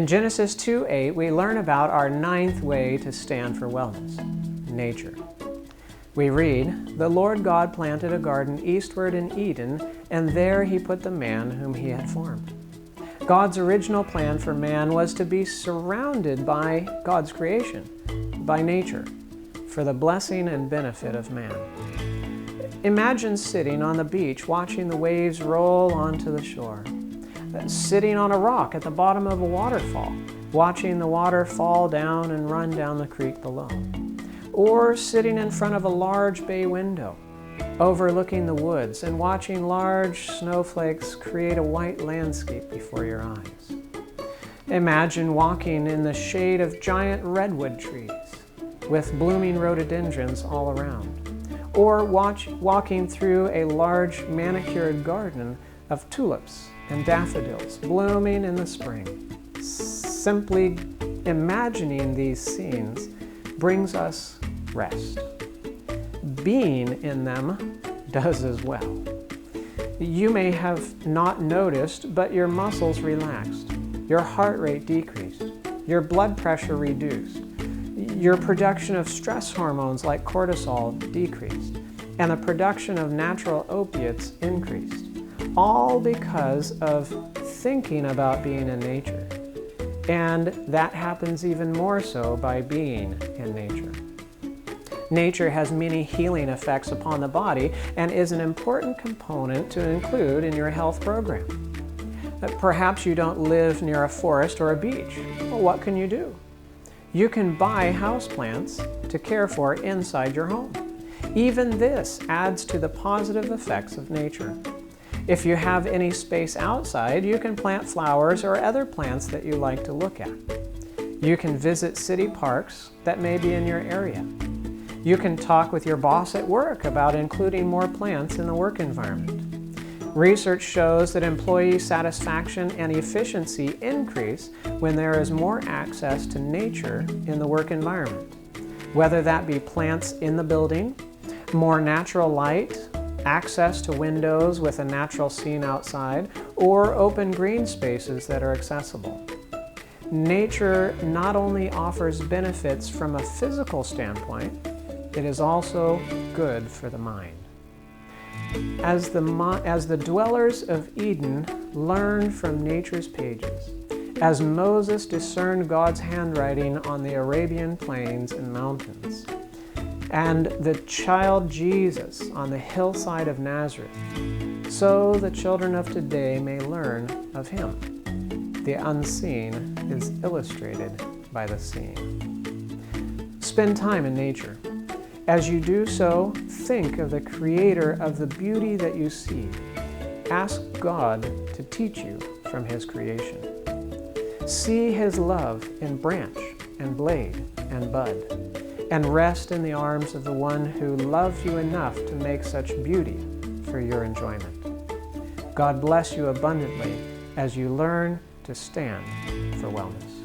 In Genesis 2:8, we learn about our ninth way to stand for wellness, nature. We read, "The Lord God planted a garden eastward in Eden, and there he put the man whom he had formed." God's original plan for man was to be surrounded by God's creation, by nature, for the blessing and benefit of man. Imagine sitting on the beach watching the waves roll onto the shore, sitting on a rock at the bottom of a waterfall, watching the water fall down and run down the creek below, or sitting in front of a large bay window, overlooking the woods and watching large snowflakes create a white landscape before your eyes. Imagine walking in the shade of giant redwood trees with blooming rhododendrons all around, or walking through a large manicured garden of tulips and daffodils blooming in the spring. Simply imagining these scenes brings us rest. Being in them does as well. You may have not noticed, but your muscles relaxed, your heart rate decreased, your blood pressure reduced, your production of stress hormones like cortisol decreased, and the production of natural opiates increased, all because of thinking about being in nature. And that happens even more so by being in nature. Nature has many healing effects upon the body and is an important component to include in your health program. Perhaps you don't live near a forest or a beach. Well, what can you do? You can buy houseplants to care for inside your home. Even this adds to the positive effects of nature. If you have any space outside, you can plant flowers or other plants that you like to look at. You can visit city parks that may be in your area. You can talk with your boss at work about including more plants in the work environment. Research shows that employee satisfaction and efficiency increase when there is more access to nature in the work environment, whether that be plants in the building, more natural light, access to windows with a natural scene outside, or open green spaces that are accessible. Nature not only offers benefits from a physical standpoint, it is also good for the mind. As the dwellers of Eden learned from nature's pages, as Moses discerned God's handwriting on the Arabian plains and mountains, and the child Jesus on the hillside of Nazareth, so the children of today may learn of him. The unseen is illustrated by the seen. Spend time in nature. As you do so, think of the Creator of the beauty that you see. Ask God to teach you from His creation. See His love in branch and blade and bud, and rest in the arms of the one who loved you enough to make such beauty for your enjoyment. God bless you abundantly as you learn to stand for wellness.